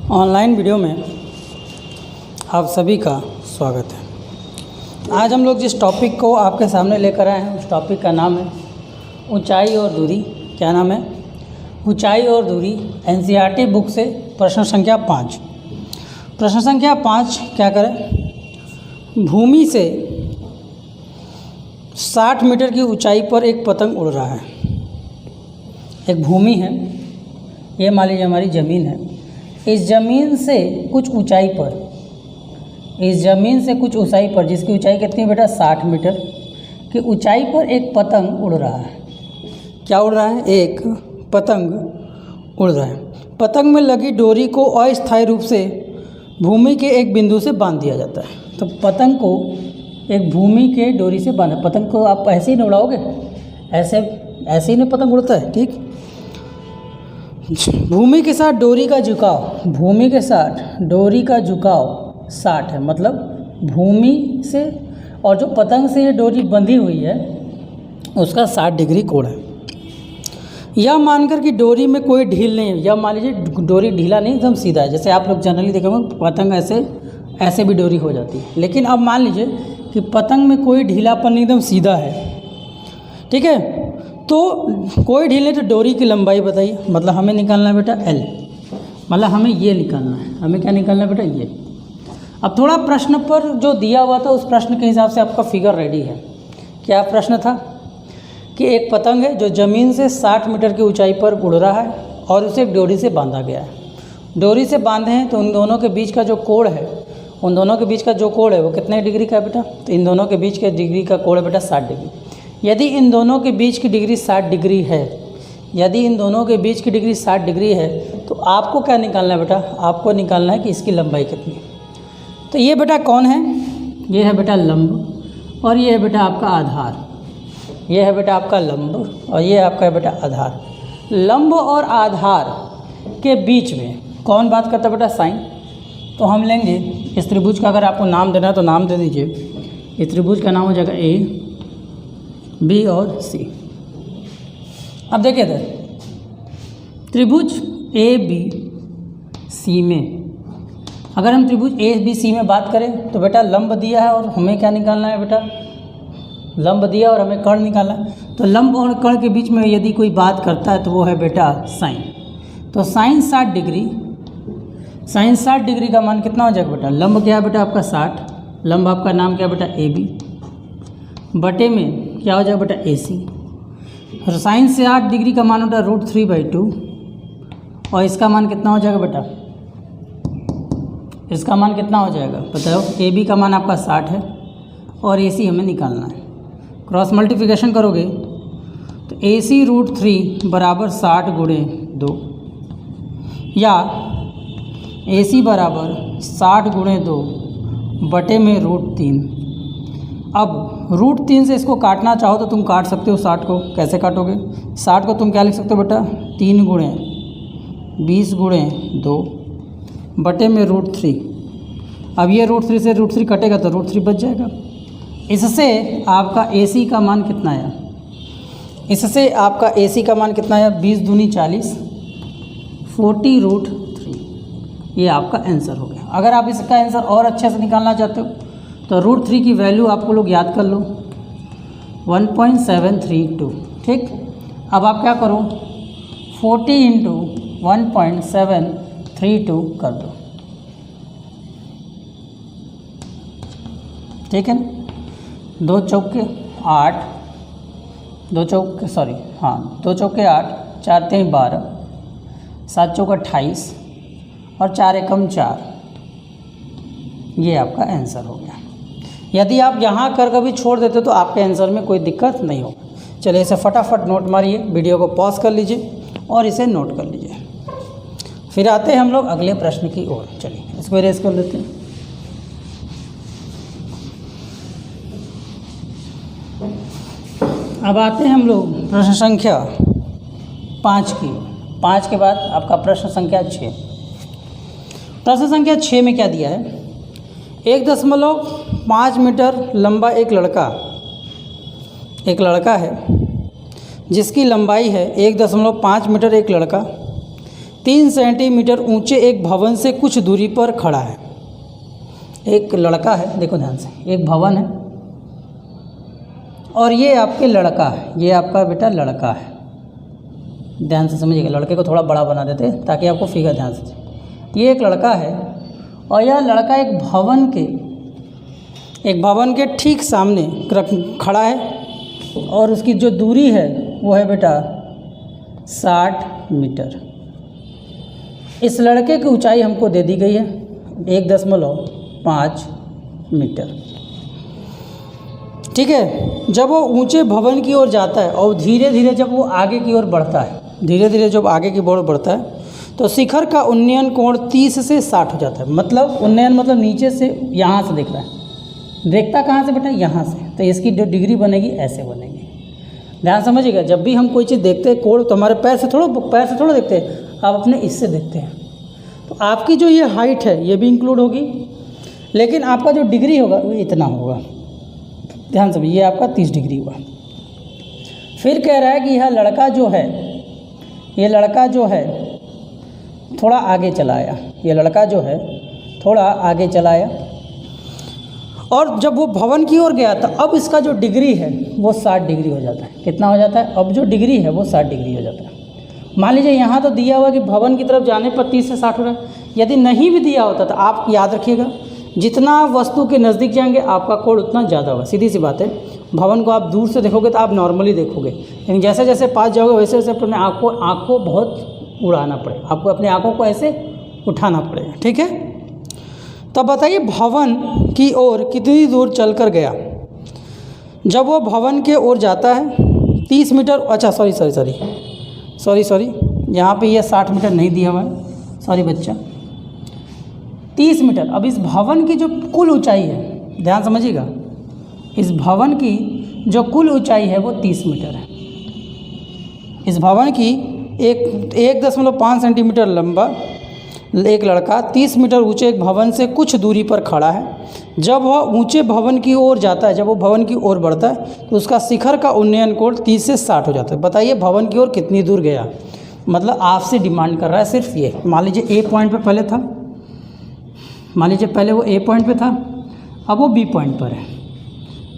Online video में आप सभी का स्वागत है। आज हम लोग जिस टॉपिक को आपके सामने लेकर आए हैं उस टॉपिक का नाम है ऊंचाई और दूरी। क्या नाम है? ऊंचाई और दूरी। एनसीईआरटी बुक से प्रश्न संख्या 5। प्रश्न संख्या 5 क्या करें? भूमि से 60 मीटर की ऊंचाई पर एक पतंग उड़ रहा है। एक भूमि है, ये मान लीजिए हमारी ज़मीन है। इस ज़मीन से कुछ ऊंचाई पर, जिसकी ऊंचाई कितनी है बेटा? 60 मीटर की ऊंचाई पर एक पतंग उड़ रहा है। क्या उड़ रहा है? एक पतंग उड़ रहा है। पतंग में लगी डोरी को अस्थायी रूप से भूमि के एक बिंदु से बांध दिया जाता है। तो पतंग को एक भूमि के डोरी से बांधा। पतंग को आप ऐसे ही नहीं उड़ाओगे, ऐसे ही नहीं पतंग उड़ता है, ठीक। भूमि के साथ डोरी का झुकाव 60 है। मतलब भूमि से और जो पतंग से ये डोरी बंधी हुई है उसका 60 डिग्री कोण है। यह मानकर कि डोरी में कोई ढील नहीं है। यह मान लीजिए डोरी ढीला नहीं, एकदम सीधा है। जैसे आप लोग जनरली देखेंगे पतंग ऐसे भी डोरी हो जाती है, लेकिन अब मान लीजिए कि पतंग में कोई ढीलापन नहीं, एकदम सीधा है, ठीक है। तो कोई ढील नहीं, तो डोरी की लंबाई बताइए। मतलब हमें निकालना है बेटा L, मतलब हमें ये निकालना है। हमें क्या निकालना है बेटा? ये। अब थोड़ा प्रश्न पर जो दिया हुआ था उस प्रश्न के हिसाब से आपका फिगर रेडी है। क्या प्रश्न था कि एक पतंग है जो ज़मीन से 60 मीटर की ऊंचाई पर उड़ रहा है और उसे एक डोरी से बांधा गया है। डोरी से बांधे हैं तो उन दोनों के बीच का जो कोण है वो कितने डिग्री का है बेटा? तो इन दोनों के बीच के डिग्री का कोण है बेटा 60 डिग्री। यदि इन दोनों के बीच की डिग्री 60 डिग्री है, तो आपको क्या निकालना है बेटा? आपको निकालना है कि इसकी लंबाई कितनी है। तो ये बेटा कौन है? ये है बेटा लंब और ये है बेटा आपका आधार। ये है बेटा आपका लंब और ये आपका है बेटा आधार। लंब और आधार के बीच में कौन बात करता है बेटा? साइन। तो हम लेंगे इस त्रिभुज का, अगर आपको नाम देना है तो नाम दे दीजिए। इस त्रिभुज का नाम हो जाएगा A, B और C। अब देखिए इधर त्रिभुज ABC में, अगर हम त्रिभुज ABC में बात करें तो बेटा लंब दिया है और हमें क्या निकालना है बेटा? लंब दिया और हमें कर्ण निकालना है। तो लंब और कर्ण के बीच में यदि कोई बात करता है तो वो है बेटा साइन। तो साइन 60 डिग्री का मान कितना हो जाएगा बेटा? लंब क्या है बेटा आपका 60, लंब आपका नाम क्या है बेटा AB, बटे में क्या हो जाएगा बेटा AC। और साइन से 8 डिग्री का मान होता है √3/2 और इसका मान कितना हो जाएगा बेटा? इसका मान कितना हो जाएगा बताओ? AB का मान आपका 60 है और AC हमें निकालना है। क्रॉस मल्टीप्लिकेशन करोगे तो AC √3 बराबर 60 गुणे 2 या AC बराबर 60 गुणे 2 बटे में √3। अब √3 से इसको काटना चाहो तो तुम काट सकते हो 60 को। कैसे काटोगे? 60 को तुम क्या लिख सकते हो बेटा? 3 गुणे 20 गुणे 2 बटे में √3। अब ये √3 से √3 कटेगा तो √3 बच जाएगा। इससे आपका AC का मान कितना आया? 20 दूनी 40, 40 √3। ये आपका आंसर हो गया। अगर आप इसका आंसर और अच्छे से निकालना चाहते हो तो √3 की वैल्यू आपको लोग याद कर लो, 1.732, ठीक। अब आप क्या करो? 40 × 1.732 कर दो, ठीक है। 2 चौके 8, 4 3 12, 7 चौका 28 और 4 एकम 4। ये आपका आंसर हो गया। यदि आप यहाँ कर कभी छोड़ देते तो आपके आंसर में कोई दिक्कत नहीं होगा। चलिए इसे फटाफट नोट मारिए, वीडियो को पॉज कर लीजिए और इसे नोट कर लीजिए। फिर आते हैं हम लोग अगले प्रश्न की ओर। चलिए इसको इरेज कर लेते हैं। अब आते हैं हम लोग प्रश्न संख्या 5 की। 5 के बाद आपका प्रश्न संख्या 6। प्रश्न संख्या 6 में क्या दिया है? 1.5 मीटर लंबा एक लड़का है जिसकी लंबाई है 1.5 मीटर। एक लड़का 3 सेंटीमीटर ऊंचे एक भवन से कुछ दूरी पर खड़ा है। एक लड़का है, देखो ध्यान से, एक भवन है और ये आपके लड़का है, ये आपका बेटा लड़का है। ध्यान से समझिएगा, लड़के को थोड़ा बड़ा बना देते हैं ताकि आपको फिगर ध्यान से। ये एक लड़का है और यह लड़का एक भवन के ठीक सामने खड़ा है और उसकी जो दूरी है वो है बेटा 60 मीटर। इस लड़के की ऊंचाई हमको दे दी गई है 1.5 मीटर। ठीक है। जब वो ऊंचे भवन की ओर जाता है और धीरे धीरे जब वो आगे की ओर बढ़ता है, धीरे धीरे जब आगे की ओर बढ़ता है तो शिखर का उन्नयन कोण 30 से 60 हो जाता है। मतलब उन्नयन मतलब नीचे से यहाँ से देख रहा है, देखता कहाँ से बेटा, यहाँ से, तो इसकी जो डिग्री बनेगी ऐसे बनेगी। ध्यान समझिएगा, जब भी हम कोई चीज़ देखते हैं कोण तो हमारे पैर से थोड़ा देखते हैं, आप अपने इससे देखते हैं। तो आपकी जो ये हाइट है ये भी इंक्लूड होगी, लेकिन आपका जो डिग्री होगा वो इतना होगा। ध्यान समझिए, ये आपका 30 डिग्री हुआ। फिर कह रहा है कि यह लड़का जो है, ये लड़का जो है थोड़ा आगे चला आया, ये लड़का जो है थोड़ा आगे चला आया और जब वो भवन की ओर गया तो अब इसका जो डिग्री है वो 60 डिग्री हो जाता है। कितना हो जाता है? अब जो डिग्री है वो 60 डिग्री हो जाता है। मान लीजिए यहाँ तो दिया हुआ कि भवन की तरफ जाने पर 30 से 60 हो रहा है। यदि नहीं भी दिया होता तो आप याद रखिएगा, जितना वस्तु के नज़दीक जाएंगे आपका कोण उतना ज़्यादा होगा। सीधी सी बात है, भवन को आप दूर से देखोगे तो आप नॉर्मली देखोगे, लेकिन जैसे जैसे पास जाओगे वैसे वैसे अपने आँख को बहुत उड़ाना पड़ेगा, आपको अपने आँखों को ऐसे उठाना पड़ेगा। ठीक है। तो बताइए भवन की ओर कितनी दूर चलकर गया? जब वो भवन के ओर जाता है 30 मीटर, अच्छा सॉरी, यहाँ पे ये 60 मीटर नहीं दिया हुआ है, सॉरी बच्चा, 30 मीटर। अब इस भवन की जो कुल ऊंचाई है, ध्यान समझिएगा, इस भवन की जो कुल ऊंचाई है वो 30 मीटर है। इस भवन की 1.5 सेंटीमीटर लंबा एक लड़का 30 मीटर ऊंचे एक भवन से कुछ दूरी पर खड़ा है। जब वह ऊंचे भवन की ओर जाता है, जब वो भवन की ओर बढ़ता है तो उसका शिखर का उन्नयन कोण 30 से 60 हो जाता है। बताइए भवन की ओर कितनी दूर गया? मतलब आपसे डिमांड कर रहा है सिर्फ ये। मान लीजिए ए पॉइंट पे पहले था, मान लीजिए पहले वो ए पॉइंट पे था, अब वो बी पॉइंट पर है।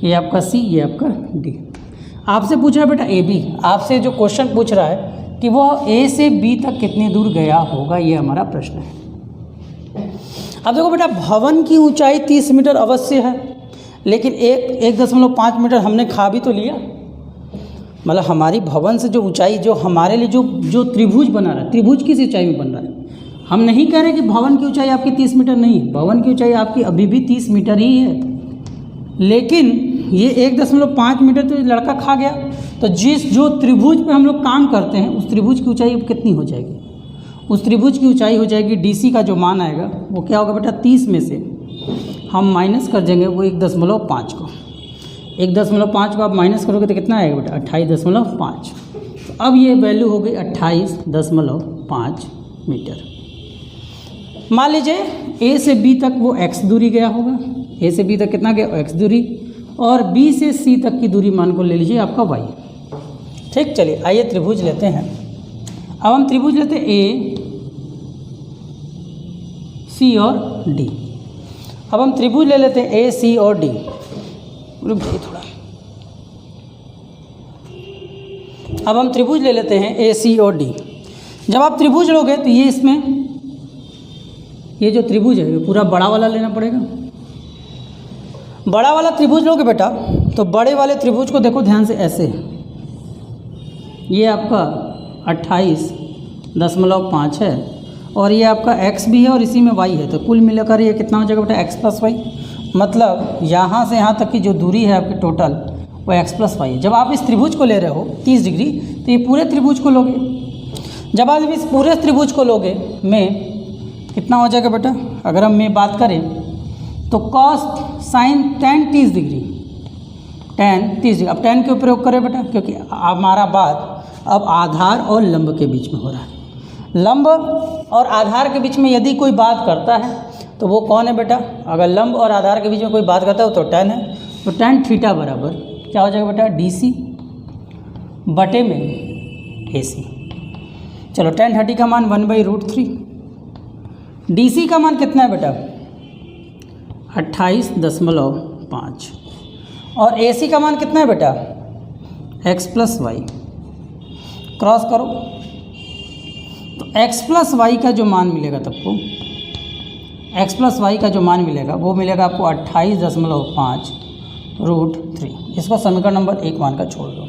ये आपका सी, ये आपका डी। आपसे पूछ रहा है बेटा ए बी, आपसे जो क्वेश्चन पूछ रहा है कि वो ए से बी तक कितनी दूर गया होगा, ये हमारा प्रश्न है। अब देखो बेटा, भवन की ऊंचाई 30 मीटर अवश्य है, लेकिन 1.5 मीटर हमने खा भी तो लिया। मतलब हमारी भवन से जो ऊंचाई, जो हमारे लिए जो त्रिभुज बना रहा है, त्रिभुज किस ऊंचाई में बन रहा है? हम नहीं कह रहे कि भवन की ऊंचाई आपकी 30 मीटर नहीं है, भवन की ऊंचाई आपकी अभी भी 30 मीटर ही है, लेकिन ये 1.5 मीटर तो लड़का खा गया। तो जो त्रिभुज पे हम लोग काम करते हैं उस त्रिभुज की ऊंचाई कितनी हो जाएगी? उस त्रिभुज की ऊंचाई हो जाएगी, डीसी का जो मान आएगा वो क्या होगा बेटा, 30 में से हम माइनस कर देंगे वो 1.5 को। 1.5 को आप माइनस करोगे तो कितना आएगा बेटा, 28.5। तो अब ये वैल्यू हो गई 28.5 मीटर। मान लीजिए ए से बी तक वो x दूरी गया होगा, ए से बी तक कितना गया, x दूरी, और बी से सी तक की दूरी मान को ले लीजिए आपका y। ठीक, चलिए आइए त्रिभुज लेते हैं। अब हम त्रिभुज लेते हैं ए, सी और डी। अब हम त्रिभुज ले लेते हैं ए, सी और डी। रुक जाइए थोड़ा। अब हम त्रिभुज ले लेते हैं ए, सी और डी। जब आप त्रिभुज लोगे तो ये इसमें ये जो त्रिभुज है ये पूरा बड़ा वाला लेना पड़ेगा। बड़ा वाला त्रिभुज लोगे बेटा तो बड़े वाले त्रिभुज को देखो ध्यान से, ऐसे ये आपका 28.5 है और ये आपका x भी है और इसी में y है, तो कुल मिलाकर ये कितना हो जाएगा बेटा, x प्लस वाई। मतलब यहाँ से यहाँ तक की जो दूरी है आपकी टोटल वो x प्लस वाई है। जब आप इस त्रिभुज को ले रहे हो 30 डिग्री तो ये पूरे त्रिभुज को लोगे। जब आप इस पूरे त्रिभुज को लोगे में कितना हो जाएगा बेटा, अगर हम में बात करें तो cos sin tan 30 degree, tan 30 degree. अब tan क्यों प्रयोग करें बेटा, क्योंकि हमारा बात अब आधार और लंब के बीच में हो रहा है। लंब और आधार के बीच में यदि कोई बात करता है तो वो कौन है बेटा, अगर लंब और आधार के बीच में कोई बात करता है तो tan है। तो tan थीटा बराबर क्या हो जाएगा बेटा, DC बटे में AC। चलो tan 30 का मान 1/√3। DC का मान कितना है बेटा? 28.5। और AC का मान कितना है बेटा? x + y। क्रॉस करो तो x + y का जो मान मिलेगा तबको, x + y का जो मान मिलेगा वो मिलेगा आपको 28.5√3। इसको समीकरण नंबर 1 मानकर छोड़ दो।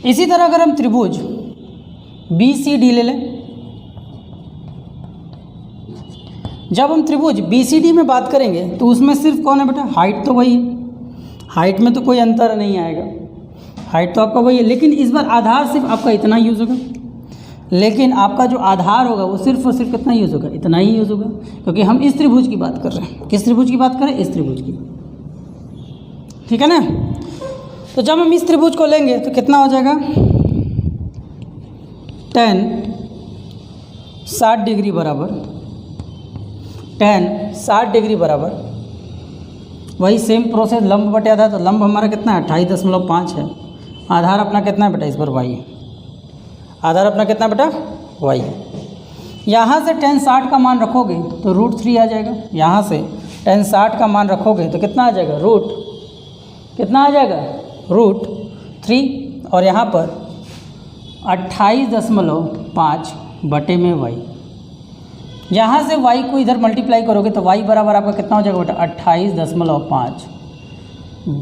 इसी तरह अगर हम त्रिभुज BCD ले लें, जब हम त्रिभुज BCD में बात करेंगे तो उसमें सिर्फ कौन है बेटा? हाइट तो वही है, हाइट में तो कोई अंतर नहीं आएगा, हाइट तो आपका वही है, लेकिन इस बार आधार सिर्फ आपका इतना यूज़ होगा। लेकिन आपका जो आधार होगा वो सिर्फ और सिर्फ कितना यूज़ होगा? इतना ही यूज़ होगा, क्योंकि हम इस त्रिभुज की बात कर रहे हैं। किस त्रिभुज की बात कर रहे हैं? इस त्रिभुज की, ठीक है ना। तो जब हम इस त्रिभुज को लेंगे तो कितना हो जाएगा? tan 60 डिग्री बराबर, tan 60 डिग्री बराबर वही सेम प्रोसेस, लंब बटे आधार। तो लंब हमारा कितना है? 28.5 है। आधार अपना कितना है बेटा? इस पर y है। आधार अपना कितना बेटा? y है। यहाँ से tan 60 का मान रखोगे तो √3 आ जाएगा। यहाँ से tan 60 का मान रखोगे तो कितना आ जाएगा? कितना आ जाएगा? √3। और यहाँ पर 28.5 बटे में y। यहाँ से y को इधर मल्टीप्लाई करोगे तो y बराबर आपका कितना हो जाएगा बेटा? 28.5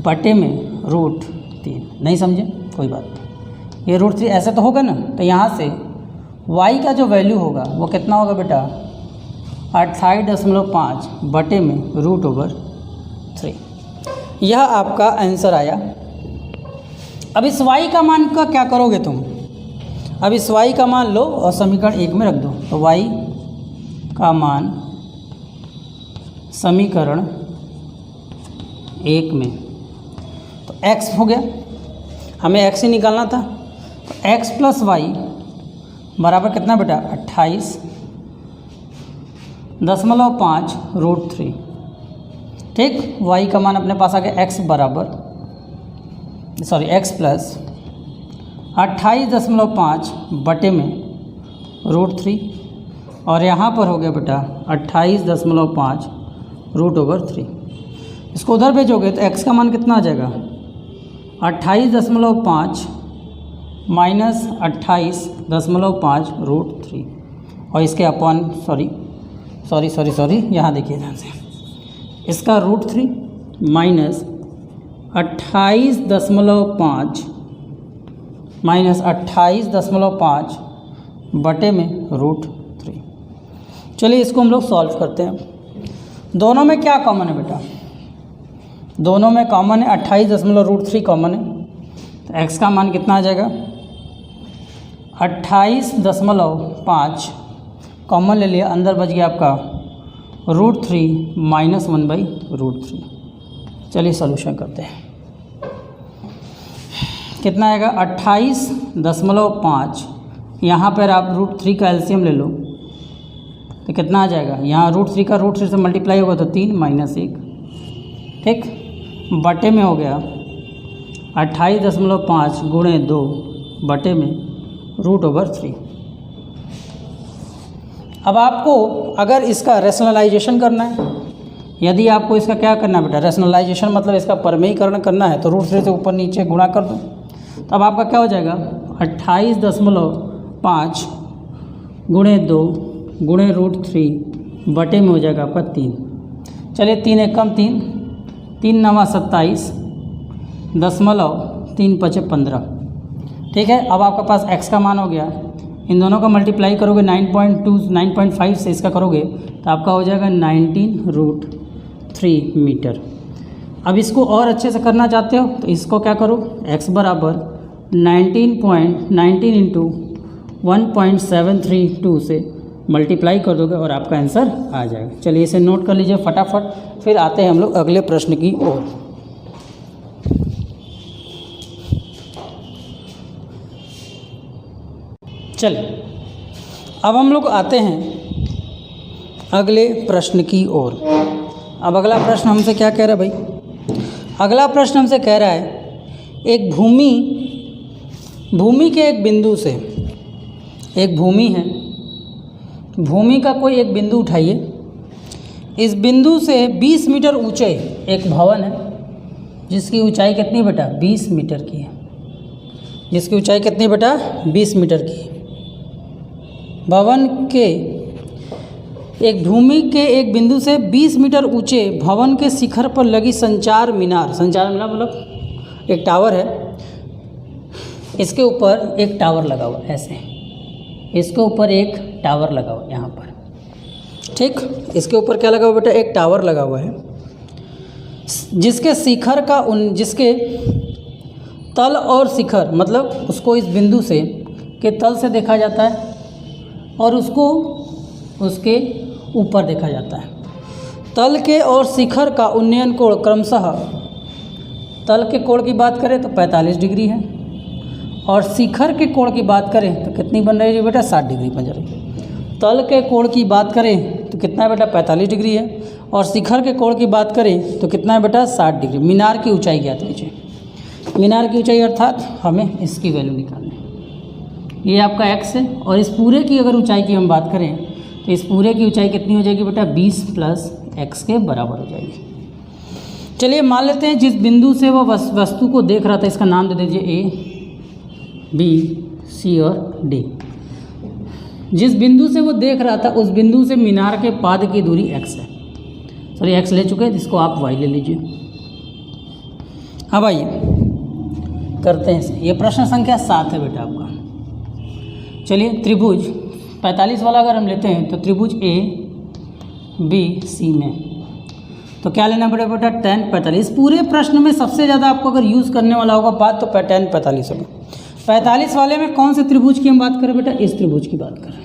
बटे में √3। नहीं समझे? कोई बात नहीं, ये √3 ऐसे तो होगा ना। तो यहाँ से y का जो वैल्यू होगा वो कितना होगा बेटा? 28.5 बटे में √3। यह आपका आंसर आया। अब इस y का मान का क्या करोगे तुम? अब इस y का मान लो और समीकरण 1 में रख दो। तो y का मान समीकरण 1 में, तो x हो गया, हमें x ही निकालना था। तो x + y बराबर कितना बेटा? 28.5√3। ठीक, y का मान अपने पास आ गया x + 28.5 बटे में √3। और यहाँ पर हो गया बेटा 28.5√3। इसको उधर भेजोगे तो x का मान कितना आ जाएगा? 28.5 माइनस 28.5√3। और इसके अपॉन सॉरी यहाँ देखिए ध्यान से, इसका √3 माइनस 28.5 बटे में √3। चलिए इसको हम लोग सॉल्व करते हैं। दोनों में क्या कॉमन है बेटा? दोनों में कॉमन है 28.3 कॉमन है। तो x का मान कितना आ जाएगा? 28.5 कॉमन ले लिया, अंदर बच गया आपका √3 माइनस 1/√3। चलिए सॉल्यूशन करते हैं। कितना आएगा? 28.5, यहाँ पर आप √3 का एलसीएम ले लो तो कितना आ जाएगा? यहाँ √3 का √3 से मल्टीप्लाई होगा तो 3 माइनस 1, ठीक, बटे में हो गया 28.5 गुणे 2 बटे में √3। अब आपको अगर इसका रैशनलाइजेशन करना है, यदि आपको इसका क्या करना है बेटा? रैशनलाइजेशन मतलब इसका परमेयीकरण करना है, तो √3 से ऊपर नीचे गुणा कर दो। तो अब आपका क्या हो जाएगा? 28.5 गुणे 2 गुणे √3 बटे में हो जाएगा आपका 3। चलिए 3 एक कम 3, 3 9 27 दशमलव 3 5 15। ठीक है, अब आपके पास x का मान हो गया। इन दोनों का मल्टीप्लाई करोगे 9.5 से इसका करोगे तो आपका हो जाएगा 19√3 मीटर। अब इसको और अच्छे से करना चाहते हो तो इसको क्या करो? x बराबर 19 इंटू 1.732 से मल्टीप्लाई कर दोगे और आपका आंसर आ जाएगा। चलिए इसे नोट कर लीजिए फटाफट, फिर आते हैं हम लोग अगले प्रश्न की ओर। चलिए अब हम लोग आते हैं अगले प्रश्न की ओर। अब अगला प्रश्न हमसे क्या कह रहा है भाई? अगला प्रश्न हमसे कह रहा है एक भूमि भूमि के एक बिंदु से, एक भूमि है, भूमि का कोई एक बिंदु उठाइए, इस बिंदु से 20 मीटर ऊंचे एक भवन है जिसकी ऊंचाई कितनी बेटा 20 मीटर की है, जिसकी ऊंचाई कितनी बेटा 20 मीटर की है। भवन के एक भूमि के एक बिंदु से 20 मीटर ऊंचे भवन के शिखर पर लगी संचार मीनार, संचार मीनार मतलब एक टावर है, इसके ऊपर एक टावर लगा हुआ ऐसे, इसके ऊपर एक टावर लगा हुआ यहाँ पर, ठीक, इसके ऊपर क्या लगा हुआ बेटा एक टावर लगा हुआ है, जिसके शिखर का जिसके तल और शिखर मतलब उसको इस बिंदु से के तल से देखा जाता है और उसको उसके ऊपर देखा जाता है। तल के और शिखर का उन्नयन कोण क्रमशः, तल के कोण की बात करें तो 45 डिग्री है और शिखर के कोण की बात करें तो कितनी बन रही है बेटा 60 डिग्री बन रही है। तल के कोण की बात करें तो कितना है बेटा 45 डिग्री है और शिखर के कोण की बात करें तो कितना है बेटा 60 डिग्री। मीनार की ऊंचाई ज्ञात कीजिए, मीनार की ऊंचाई अर्थात हमें इसकी वैल्यू निकालनी है। ये आपका x है और इस पूरे की अगर ऊंचाई की हम बात करें तो इस पूरे की ऊंचाई कितनी हो जाएगी बेटा 20 प्लस x के बराबर हो जाएगी। चलिए मान लेते हैं जिस बिंदु से वो वस्तु को देख रहा था, इसका नाम दे दीजिए A, B, C और D। जिस बिंदु से वो देख रहा था उस बिंदु से मीनार के पाद की दूरी x है, सॉरी x ले चुके हैं, जिसको आप y ले लीजिए। अब आइए करते हैं इसे। ये प्रश्न संख्या 7 है बेटा आपका। चलिए त्रिभुज 45 वाला अगर हम लेते हैं तो त्रिभुज A, B, C में तो क्या लेना पड़ेगा बेटा tan 45। पूरे प्रश्न में सबसे ज़्यादा आपको अगर यूज़ करने वाला होगा बात तो tan 45 होगा। 45 वाले में कौन से त्रिभुज की हम बात करें बेटा, इस त्रिभुज की बात करें।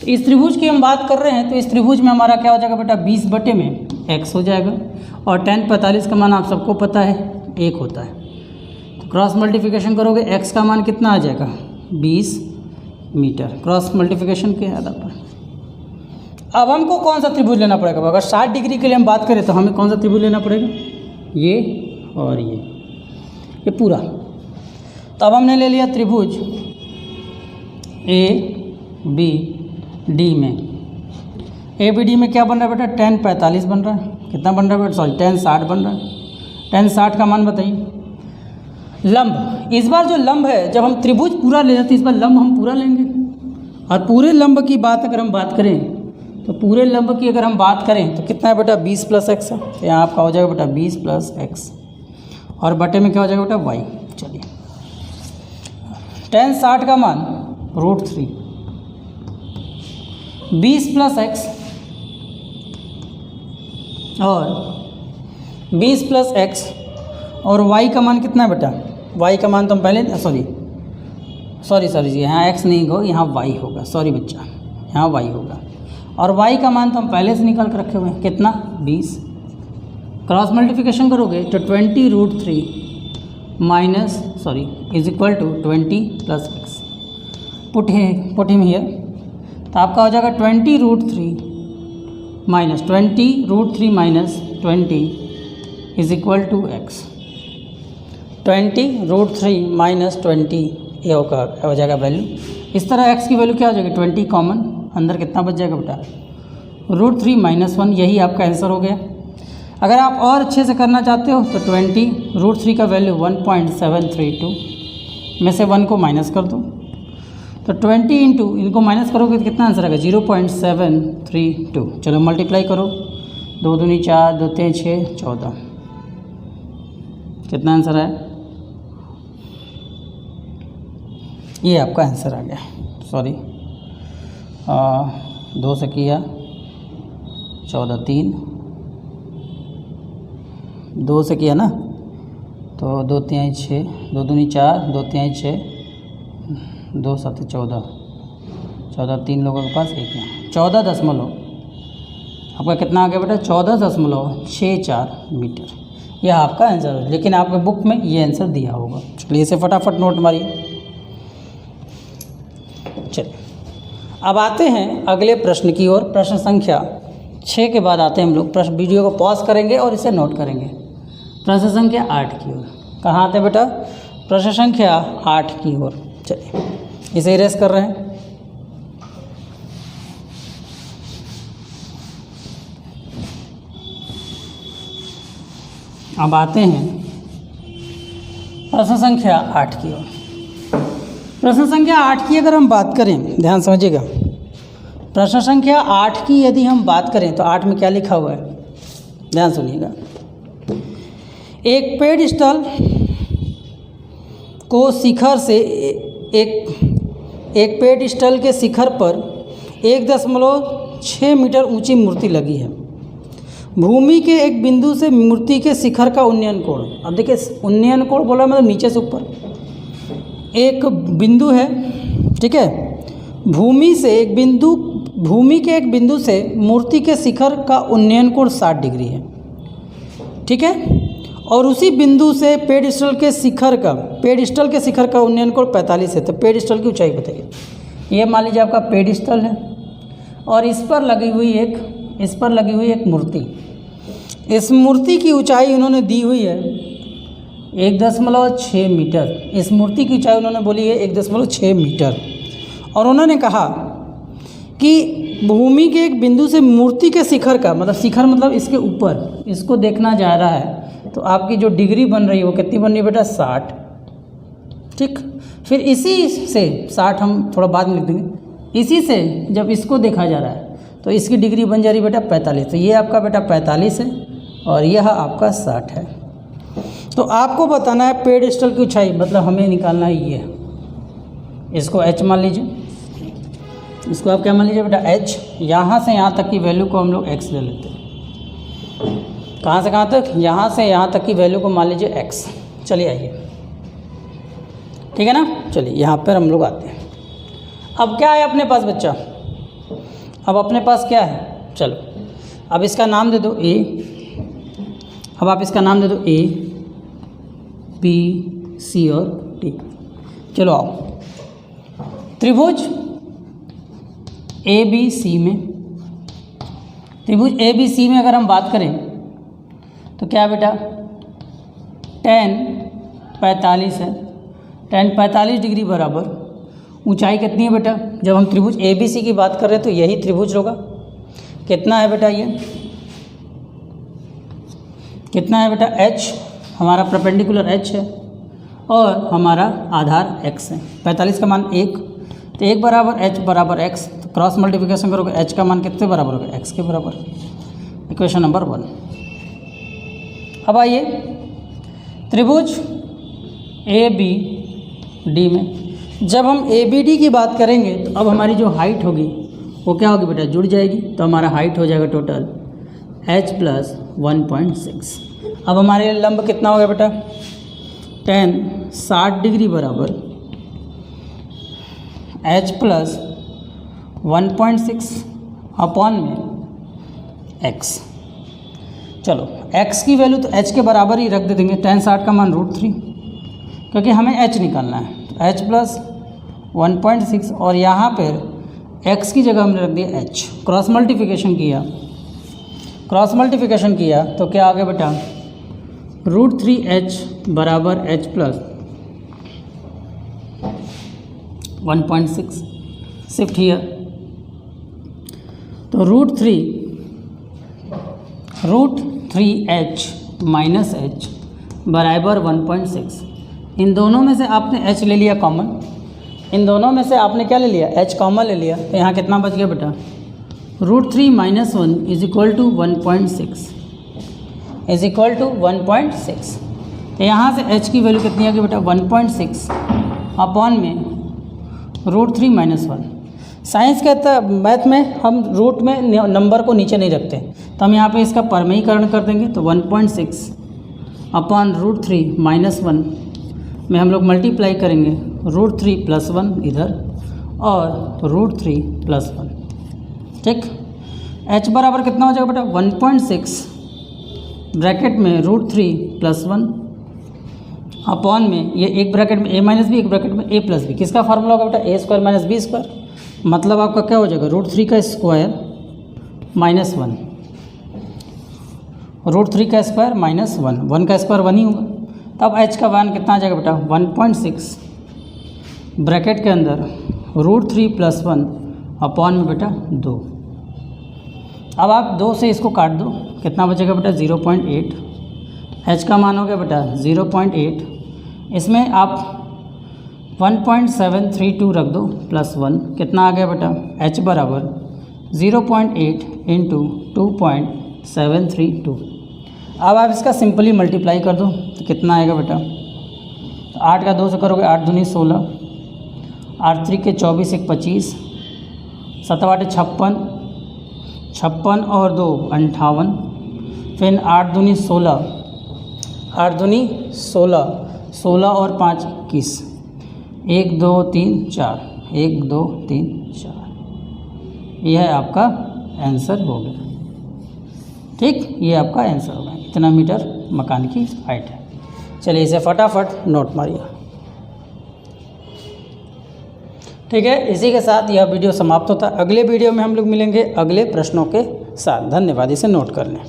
तो इस त्रिभुज की हम बात कर रहे हैं तो इस त्रिभुज में हमारा क्या हो जाएगा बेटा 20 बटे में x हो जाएगा और tan 45 का मान आप सबको पता है 1 होता है। तो क्रॉस मल्टीप्लिकेशन करोगे x का मान कितना आ जाएगा 20 मीटर, क्रॉस मल्टीप्लिकेशन के आधार पर। अब हमको कौन सा त्रिभुज लेना पड़ेगा, अगर 60 डिग्री के लिए हम बात करें तो हमें कौन सा त्रिभुज लेना पड़ेगा, ये और ये पूरा। तो अब हमने ले लिया त्रिभुज A, B, D में। A, B, D में क्या बन रहा है बेटा tan 45 बन रहा है, कितना बन रहा है बेटा, सॉरी tan 60 बन रहा है। tan 60 का मान बताइए। लंब, इस बार जो लंब है जब हम त्रिभुज पूरा ले जाते हैं इस बार लंब हम पूरा लेंगे और पूरे लंब की बात अगर हम बात करें तो पूरे लंब की अगर हम बात करें तो कितना है बेटा 20 प्लस x है, तो यहाँ आपका हो जाएगा बेटा 20 प्लस x और बटे में क्या हो जाएगा बेटा y। चलिए tan 60 का मान √3, 20 प्लस x और 20 प्लस x और y का मान कितना है बेटा, y का मान तो हम पहले सॉरी जी यहाँ x नहीं होगा, यहाँ y होगा, सॉरी बच्चा यहाँ y होगा और y का मान तो हम पहले से निकाल कर रखे हुए हैं, कितना 20। क्रॉस मल्टीप्लिकेशन करोगे तो 20√3 minus is equal to 20 plus x, put him here. तो आपका हो जाएगा 20√3 minus 20√3 minus 20 is equal to x। 20√3 minus 20 ये हो जाएगा वैल्यू। इस तरह x की वैल्यू क्या हो जाएगी 20 कॉमन, अंदर कितना बच जाएगा बेटा √3 माइनस 1, यही आपका आंसर हो गया। अगर आप और अच्छे से करना चाहते हो तो 20√3 का वैल्यू 1.732 में से 1 को माइनस कर दो तो 20 इंटू इनको माइनस करोगे तो कितना आंसर आएगा 0.732। चलो मल्टीप्लाई करो, 2 दूनी 4, 2 3 6 14, कितना आंसर आया, ये आपका आंसर आ गया। सॉरी 2 से किया 14, 3 2 से किया ना तो 2 3 6, 2 दूनी 4, 2 3 6, 2 7 14, 3 लोगों के पास एक है 14 आपका कितना आ गया बेटा 14.64 मीटर, यह आपका आंसर है। लेकिन आपके बुक में ये आंसर दिया होगा। चलिए इसे फटाफट नोट मारिए। चलिए अब आते हैं अगले प्रश्न की ओर। प्रश्न संख्या 6 के बाद आते हैं हम लोग, प्रश्न वीडियो को पॉज करेंगे और इसे नोट करेंगे। प्रश्न संख्या 8 की ओर। कहाँ आते हैं बेटा प्रश्न संख्या 8 की ओर। चलिए इसे इरेज कर रहे हैं। अब आते हैं प्रश्न संख्या 8 की ओर। प्रश्न संख्या 8 की अगर हम बात करें, ध्यान समझिएगा, प्रश्न संख्या 8 की यदि हम बात करें तो 8 में क्या लिखा हुआ है, ध्यान सुनिएगा। एक पेडस्टल को शिखर से एक पेडस्टल के शिखर पर 1.6 मीटर ऊंची मूर्ति लगी है। भूमि के एक बिंदु से मूर्ति के शिखर का उन्नयन कोण, अब देखिए उन्नयन कोण बोला मतलब नीचे से ऊपर एक बिंदु है, ठीक है। भूमि के एक बिंदु से मूर्ति के शिखर का उन्नयन कोण 60 डिग्री है, ठीक है। और उसी बिंदु से पेडस्टल के शिखर का उन्नयन कोण 45 है। तो पेडस्टल की ऊंचाई बताइए। ये मान लीजिए आपका पेडस्टल है और इस पर लगी हुई एक मूर्ति। इस मूर्ति की ऊंचाई उन्होंने दी हुई है 1.6 मीटर। इस मूर्ति की ऊंचाई उन्होंने बोली है 1.6 मीटर। और उन्होंने कहा कि भूमि के एक बिंदु से मूर्ति के शिखर का, मतलब शिखर मतलब इसके ऊपर, इसको देखना जा रहा है, तो आपकी जो डिग्री बन रही है वो कितनी बन रही है बेटा, 60, ठीक। फिर इसी से 60 हम थोड़ा बाद में लिख देंगे। इसी से जब इसको देखा जा रहा है तो इसकी डिग्री बन जा रही है बेटा 45। तो ये आपका बेटा 45 है और यह आपका 60 है। तो आपको बताना है पेडस्टल की ऊंचाई, मतलब हमें निकालना है ये। इसको h मान लीजिए, इसको आप क्या मान लीजिए बेटा h। यहाँ से यहाँ तक की वैल्यू को हम लोग x ले लेते हैं। कहाँ से कहाँ तक, यहाँ से यहाँ तक की वैल्यू को मान लीजिए x। चलिए आइए, ठीक है ना। चलिए यहाँ पर हम लोग आते हैं। अब क्या है अपने पास बच्चा, अब अपने पास क्या है, चलो अब इसका नाम दे दो a। अब आप इसका नाम दे दो a, b, c और d। चलो आओ, त्रिभुज ABC में अगर हम बात करें तो क्या बेटा, tan 45 है। tan 45 डिग्री बराबर ऊंचाई कितनी है बेटा, जब हम त्रिभुज ABC की बात कर रहे हैं तो यही त्रिभुज होगा। कितना है बेटा, ये कितना है बेटा, h हमारा परपेंडिकुलर h है और हमारा आधार x है। 45 का मान 1, तो 1 बराबर h बराबर x। तो क्रॉस मल्टीप्लिकेशन करोगे h का मान कितने बराबर होगा, x के बराबर। Equation number 1। अब आइए त्रिभुज ABD में जब हम ABD की बात करेंगे तो अब हमारी जो हाइट होगी वो क्या होगी बेटा, जुड़ जाएगी। तो हमारा हाइट हो जाएगा टोटल h + 1.6। अब हमारे लंब कितना हो गया बेटा, tan 60 डिग्री बराबर h + 1.6 अपॉन में x। चलो x की वैल्यू तो h के बराबर ही रख दे देंगे। tan 60 का मान √3, क्योंकि हमें h निकालना है। तो h + 1.6 और यहाँ पर x की जगह हमने रख दिया h। क्रॉस मल्टीप्लिकेशन किया तो क्या आ गया बेटा, √3h बराबर h + 1.6। शिफ्ट हियर, तो √3h माइनस h बराबर 1.6। इन दोनों में से आपने h ले लिया कॉमन, इन दोनों में से आपने क्या ले लिया, h कॉमन ले लिया। तो यहाँ कितना बच गया बेटा, √3 - 1 = 1.6 इज इक्वल टू 1.6। तो यहाँ से h की वैल्यू कितनी आ गई बेटा, 1.6 अपॉन में √3 - 1। साइंस कहता है, मैथ में हम रूट में नंबर को नीचे नहीं रखते, तो हम यहाँ पे इसका परमेयीकरण कर देंगे। तो 1.6 अपॉन √3 - 1 में हम लोग मल्टीप्लाई करेंगे √3 + 1 इधर और √3 + 1, ठीक। h बराबर कितना हो जाएगा बेटा, 1.6 ब्रैकेट में √3 + 1 अपॉन में ये एक ब्रैकेट में a - b, एक ब्रैकेट में a + b। किसका फार्मूला होगा बेटा, a² - b²। मतलब आपका क्या हो जाएगा, √3 का स्क्वायर -1, √3 का स्क्वायर -1, 1 का स्क्वायर 1 ही होगा। तब h का मान कितना आ जाएगा बेटा 1.6 ब्रैकेट के अंदर √3 + 1 अपॉन में बेटा 2। अब आप 2 से इसको काट दो, कितना बचेगा बेटा 0.8। h का मान हो गया बेटा 0.8, इसमें आप 1.732 रख दो +1, कितना आ गया बेटा h बराबर 0.8 × 2.732। अब आप इसका सिंपली मल्टीप्लाई कर दो तो कितना आएगा बेटा, 8 का 2 से करोगे 8 दूनी 16, 8 3 के 24 1 25, 7 8 56, 56 और 2 58, फिर 8 दूनी 16, 8 दूनी 16, 16 और 5 21, 1 2 3 4, 1 2 3 4, यह है आपका आंसर हो गया। ठीक, ये आपका आंसर होगा, इतना मीटर मकान की हाइट है। चलिए इसे फटाफट नोट मारिए। ठीक है, इसी के साथ यह वीडियो समाप्त होता है। अगले वीडियो में हम लोग मिलेंगे अगले प्रश्नों के साथ। धन्यवाद, इसे नोट कर लें।